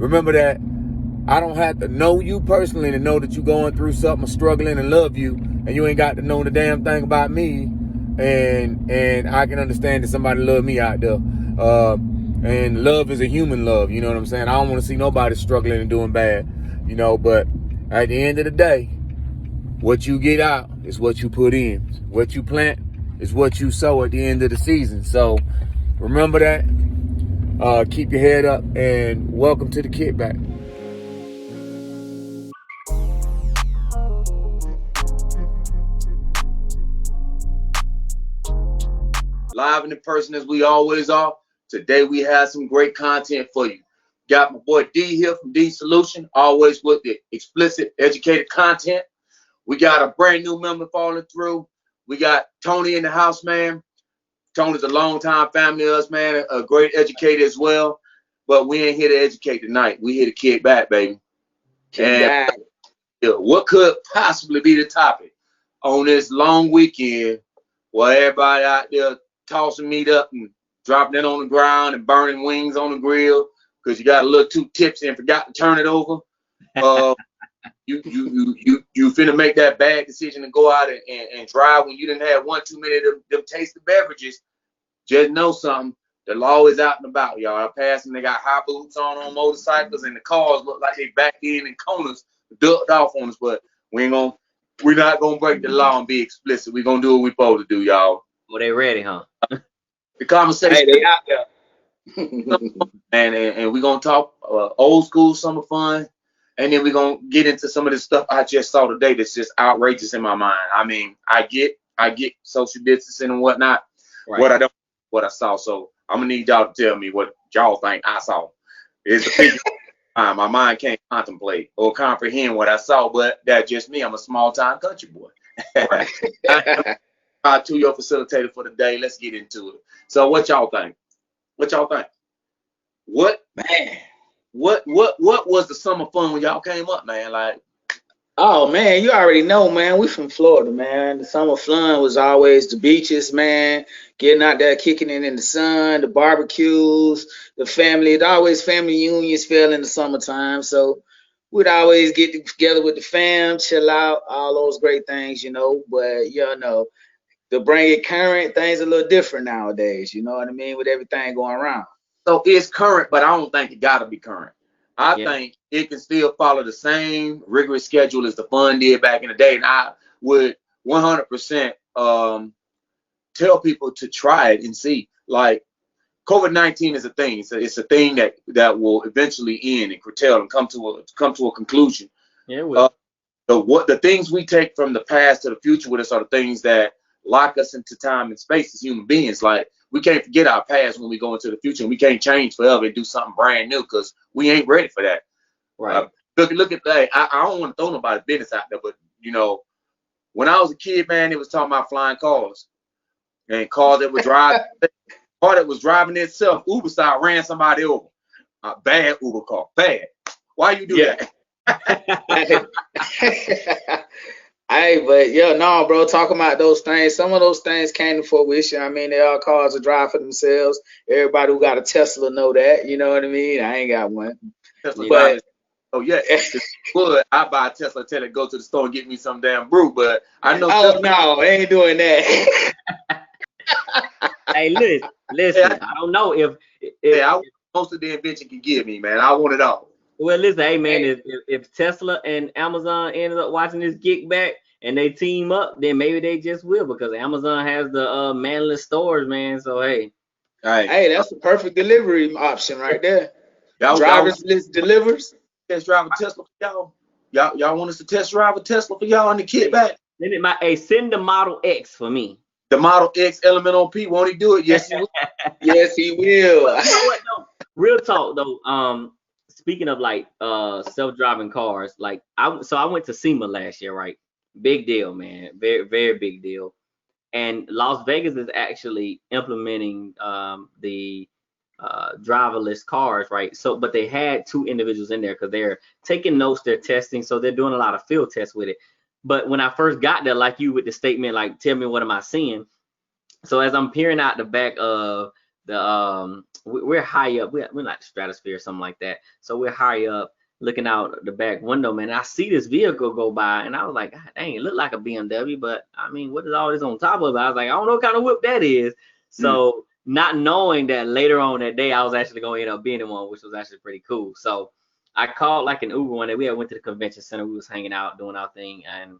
Remember that I don't have to know you personally to know that you're going through something, or struggling, and love you, and you ain't got to know the damn thing about me. And I can understand that somebody love me out there. And love is a human love, you know what I'm saying? I don't want to see nobody struggling and doing bad, you know, but at the end of the day, what you get out is what you put in. What you plant is what you sow at the end of the season. So remember that. Keep your head up, and welcome to the kickback. Live and in person as we always are. Today we have some great content for you. Got my boy D here from D Solution, always with the explicit, educated content. We got a brand new member falling through. We got Tony in the house, man. Tony's a longtime family of us, man, a great educator as well. But we ain't here to educate tonight. We here to kick back, baby. And what could possibly be the topic on this long weekend where everybody out there tossing meat up and dropping it on the ground and burning wings on the grill because you got a little too tipsy and forgot to turn it over. You finna make that bad decision to go out and drive when you didn't have one too many of them tasted beverages. Just know something. The law is out and about, y'all. I passed and they got high boots on motorcycles, and the cars look like they backed in corners, ducked off on us. But we're not gonna break the law and be explicit. We're gonna do what we're supposed to do, y'all. Well, they ready, huh? The conversation they out there. and we're gonna talk old school summer fun, and then we're gonna get into some of the stuff I just saw today that's just outrageous in my mind. I mean, I get social distancing and whatnot. Right. What I saw. So I'm gonna need y'all to tell me what y'all think I saw. It's a big my mind can't contemplate or comprehend what I saw, but that's just me. I'm a small time country boy. Right. I'm your facilitator for the day. Let's get into it. So what y'all think? What was the summer fun when y'all came up, man? Like, oh man, you already know, man. We from Florida, man. The summer fun was always the beaches, man. Getting out there, kicking it in the sun, the barbecues, the family. It always family unions fell in the summertime, so we'd always get together with the fam, chill out, all those great things, you know. But you know, to bring it current, things a little different nowadays. You know what I mean? With everything going around. So it's current, but I don't think it gotta be current. I think it can still follow the same rigorous schedule as the fun did back in the day. And I would 100% tell people to try it and see. Like, COVID-19 is a thing. So it's a thing that will eventually end and curtail and come to a conclusion. Yeah, it will. The things we take from the past to the future with us are the things that lock us into time and space as human beings. Like, we can't forget our past when we go into the future, and we can't change forever and do something brand new because we ain't ready for that. Right. Look at that. I don't want to throw nobody's business out there, but you know, when I was a kid, man, it was talking about flying cars and cars that would drive. Car that was driving itself. Uber style ran somebody over. A bad Uber car. Bad. Why you do that? Hey, but no, bro, talking about those things, some of those things came to fruition. I mean, they are cars that drive for themselves. Everybody who got a Tesla know that, you know what I mean? I ain't got one. Tesla but I buy a Tesla, tell it go to the store and get me some damn brew, but I know Tesla, no, I ain't doing that. Hey, listen, I don't know if most of the invention can give me, man. I want it all. Well, listen, hey man, if Tesla and Amazon ended up watching this kick back and they team up, then maybe they just will, because Amazon has the manless stores, man. So hey, that's the perfect delivery option right there. Driverless delivers. Test drive a Tesla for y'all. Y'all want us to test drive a Tesla for y'all in the kickback? Send the Model X for me. The Model X Element OP, won't he do it? Yes, he will. Yes, he will. You know what, though? Real talk though. Speaking of like self-driving cars, like I went to SEMA last year, right? Big deal, man. Very, very big deal. And Las Vegas is actually implementing the driverless cars, right? So, but they had 2 individuals in there because they're taking notes, they're testing, so they're doing a lot of field tests with it. But when I first got there, like you with the statement, like, tell me what am I seeing? So as I'm peering out the back of we're high up. We're like the stratosphere or something like that. So we're high up looking out the back window, man. And I see this vehicle go by, and I was like, God dang, it looked like a BMW, but I mean, what is all this on top of it? I was like, I don't know what kind of whip that is. So not knowing that later on that day, I was actually going to end up being in one, which was actually pretty cool. So I called like an Uber one day. We had went to the convention center. We was hanging out, doing our thing, and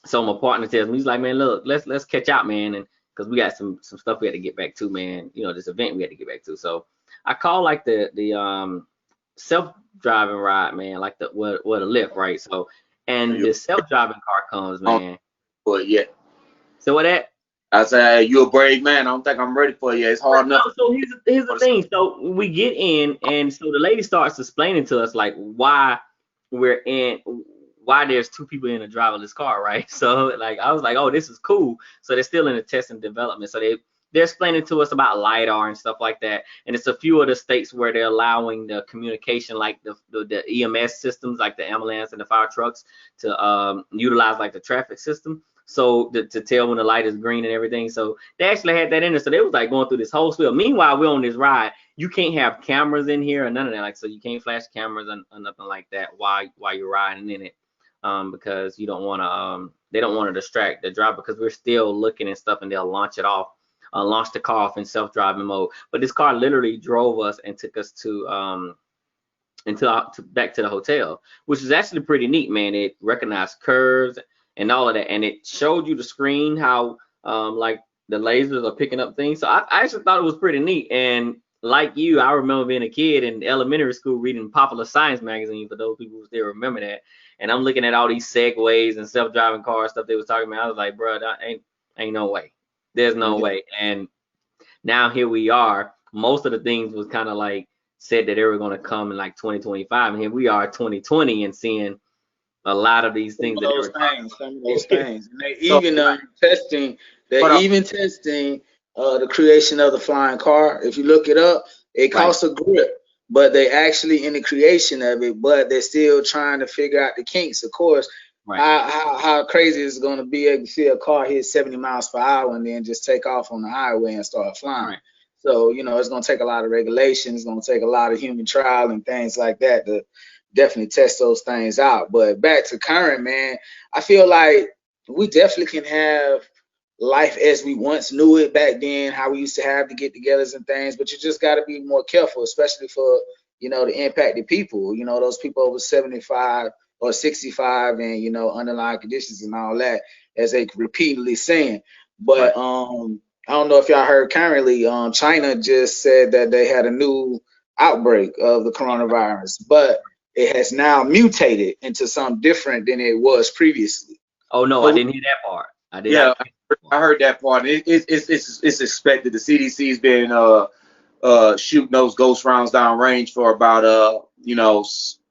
so my partner tells me, he's like, man, look, let's catch out, man, and because we got some stuff we had to get back to, man. You know, this event we had to get back to. So I called like the self-driving ride, man, like the Lyft, right? So and the self-driving car comes, man. But yeah. So what that? I say, you a brave man. I don't think I'm ready for you. It's hard enough. So here's the thing. So we get in, and so the lady starts explaining to us like why there's two people in a driverless car, right? So like I was like, oh, this is cool. So they're still in the test and development. So they're explaining to us about LiDAR and stuff like that. And it's a few of the states where they're allowing the communication, like the EMS systems, like the ambulance and the fire trucks, to utilize like the traffic system. So to tell when the light is green and everything. So they actually had that in there. So they was like going through this whole spiel. Meanwhile, we're on this ride. You can't have cameras in here or none of that. Like, so you can't flash cameras or nothing like that while you're riding in it. Because you don't want to, they don't want to distract the driver, because we're still looking and stuff, and they'll launch the car off in self-driving mode. But this car literally drove us and took us to back to the hotel, which is actually pretty neat, man. It recognized curves and all of that, and it showed you the screen how like the lasers are picking up things. So I actually thought it was pretty neat. And like you, I remember being a kid in elementary school reading Popular Science magazine, for those people who still remember that. And I'm looking at all these segways and self-driving cars stuff they was talking about. I was like, bro, that ain't no way. There's no way. And now here we are. Most of the things was kind of like said that they were going to come in like 2025, and here we are 2020 and seeing a lot of these things. Some of those things. And they even testing. They're even testing the creation of the flying car. If you look it up, it costs a grip, but they actually in the creation of it. But they're still trying to figure out the kinks. Of course, how crazy is it going to be able to see a car hit 70 miles per hour and then just take off on the highway and start flying? Right. So you know, it's going to take a lot of regulation. It's going to take a lot of human trial and things like that to definitely test those things out. But back to current, man, I feel like we definitely can have life as we once knew it back then, how we used to have the get-togethers and things. But you just got to be more careful, especially for, you know, the impacted people, you know, those people over 75 or 65 and, you know, underlying conditions and all that, as they repeatedly saying. But I don't know if y'all heard currently, China just said that they had a new outbreak of the coronavirus, but it has now mutated into something different than it was previously. Oh no, I didn't hear that part. I heard that part. It's expected. The CDC's been shooting those ghost rounds down range for about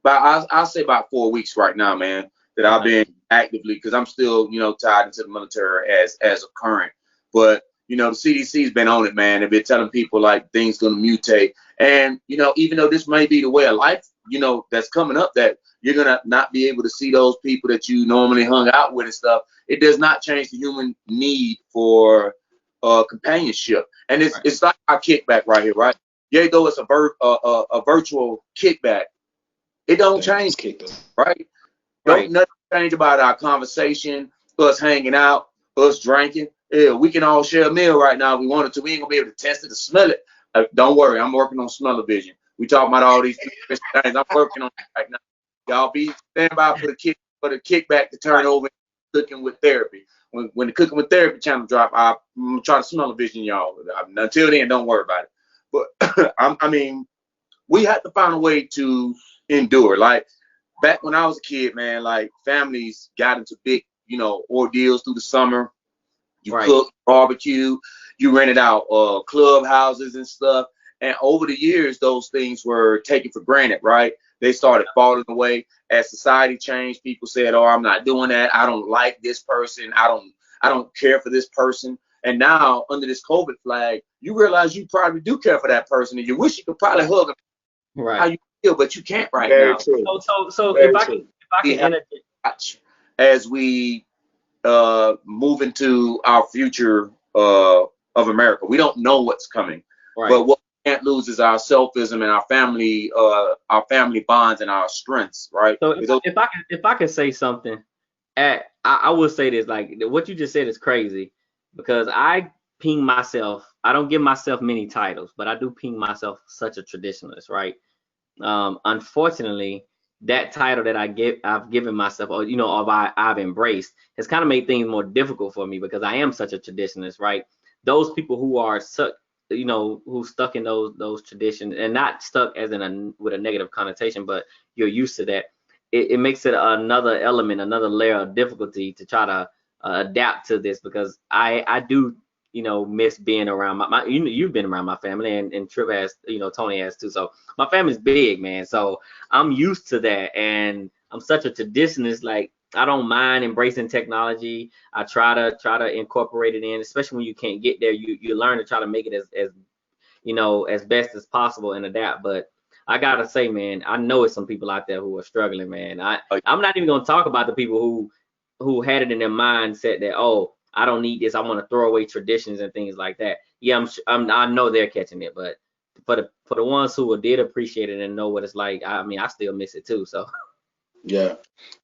I'll say about 4 weeks right now, man. That I've been actively, because I'm still, you know, tied into the military as a current. But you know, the CDC's been on it, man. They've been telling people like things gonna mutate, and you know, even though this may be the way of life, you know, that's coming up, that you're gonna not be able to see those people that you normally hung out with and stuff. It does not change the human need for companionship, and it's like our kickback right here, right? Yeah, though it's a virtual kickback, it don't change, right? Don't nothing change about our conversation, us hanging out, us drinking. Yeah, we can all share a meal right now if we wanted to. We ain't gonna be able to test it or smell it. Don't worry, I'm working on smell-o-vision. We talking about all these things. I'm working on it right now. Y'all be stand by for the kickback to turn over and cooking with therapy. When the cooking with therapy channel drop, I'm gonna try to smell-o-vision y'all. Until then, don't worry about it. But I mean, we had to find a way to endure. Like back when I was a kid, man, like families got into big, you know, ordeals through the summer. You cook, barbecue, you rented out clubhouses and stuff. And over the years, those things were taken for granted, right? They started falling away as society changed. People said, "Oh, I'm not doing that. I don't like this person. I don't care for this person." And now, under this COVID flag, you realize you probably do care for that person, and you wish you could probably hug them, how you feel, but you can't right now. So if I can interject, as we move into our future of America, we don't know what's coming. But what we can't lose is our selfism and our family bonds and our strengths, right? So if I can say something, I will say this, like what you just said is crazy because I ping myself. I don't give myself many titles, but I do ping myself such a traditionalist, right? Unfortunately, that title that I've given myself, or I've embraced, has kind of made things more difficult for me because I am such a traditionalist, right? Those people who are stuck, who stuck in those traditions, and not stuck as in with a negative connotation, but you're used to that. It makes it another element, another layer of difficulty to try to adapt to this because I do miss being around my you've been around my family, and Trip has, Tony has too. So my family's big, man. So I'm used to that, and I'm such a traditionalist. Like I don't mind embracing technology. I try to incorporate it in, especially when you can't get there. You learn to try to make it as best as possible and adapt. But I gotta say, man, I know it's some people out there who are struggling, man. I'm not even gonna talk about the people who had it in their mindset that, oh, I don't need this. I want to throw away traditions and things like that. Yeah, I know they're catching it, but for the ones who did appreciate it and know what it's like, I mean, I still miss it too. So Yeah.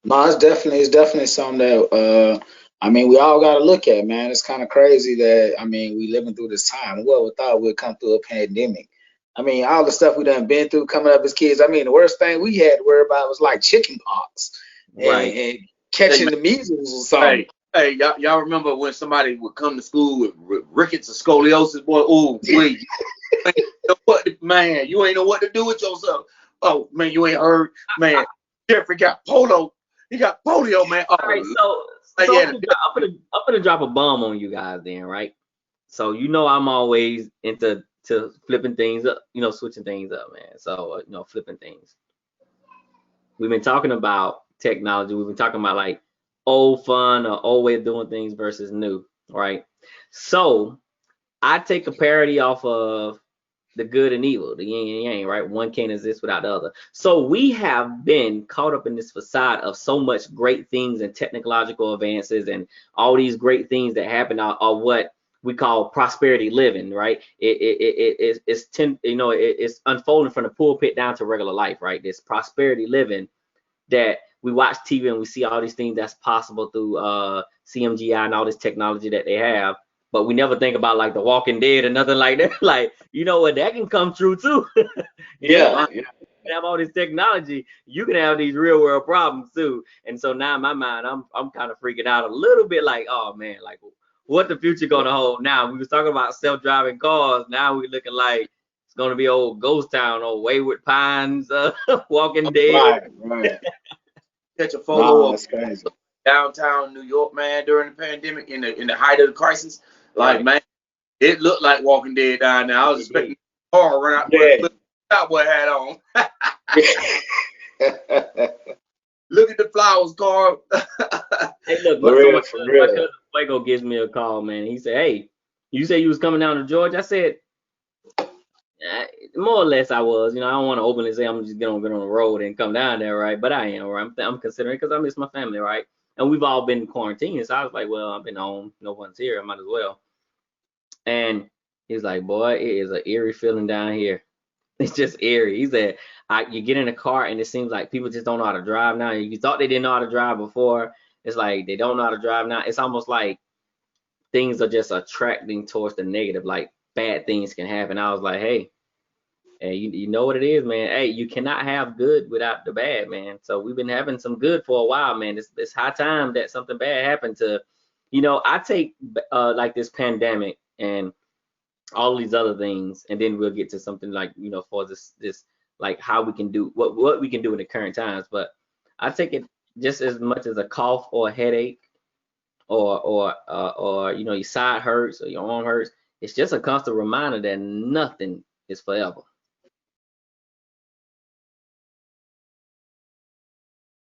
No, it's definitely something that I mean we all gotta look at, man. It's kind of crazy that I mean we living through this time. Well, we thought we'd come through a pandemic. I mean, all the stuff we done been through coming up as kids. I mean, the worst thing we had to worry about was like chicken pox right. and Hey, catching man, the measles or something. hey, y'all remember when somebody would come to school with rickets or scoliosis? Boy, oh, wait, you ain't know man, you ain't know what to do with yourself. Oh, man, you ain't heard, man. Jeffrey got polo. He got polio, man. All right, Oh, so yeah, I'm gonna drop a bomb on you guys then, right? So I'm always into flipping things up, switching things up, man. So flipping things. We've been talking about technology. We've been talking about like old fun or old way of doing things versus new, right? So I take a parody off of the good and evil, the yin and yang, right? One can't exist without the other. So we have been caught up in this facade of so much great things and technological advances and all these great things that happen are what we call prosperity living, right? It's unfolding from the pulpit down to regular life, right? This prosperity living that we watch TV and we see all these things that's possible through CMGI and all this technology that they have, but we never think about like The Walking Dead or nothing like that. Like, what, that can come true too. Yeah, You have all this technology, you can have these real world problems too. And so now in my mind, I'm kind of freaking out a little bit, like, oh man, like what the future gonna hold now? We was talking about self-driving cars. Now we looking like it's gonna be old Ghost Town or Wayward Pines, Walking Dead. right. catch a No, photo of that's crazy. downtown New York, man, during the pandemic in the height of the crisis. Like, Right. man, it looked like Walking Dead down there. I was expecting a car run out with Yeah. a cowboy hat on. Look at the flowers, Carl. Hey, look, For so real, for my real. cousin Fuego gives me a call, man. He said, "Hey, you said you was coming down to Georgia?" I said, more or less I was. I don't want to openly say I'm just gonna get on the road and come down there, right? But I am, right? I'm considering because I miss my family, right? And we've all been quarantined, so I was like, well, I've been home, no one's here, I might as well. And he's like, boy, it is an eerie feeling down here. It's just eerie. He said, you get in a car and it seems like people just don't know how to drive now. You thought they didn't know how to drive before. It's like they don't know how to drive now. It's almost like things are just attracting towards the negative, like bad things can happen. I was like, hey, you know what it is, man. Hey, you cannot have good without the bad, man. So we've been having some good for a while, man. It's high time that something bad happened to, I take like this pandemic and all these other things, and then we'll get to something like for this like how we can do what we can do in the current times. But I take it just as much as a cough or a headache or your side hurts or your arm hurts. It's just a constant reminder that nothing is forever.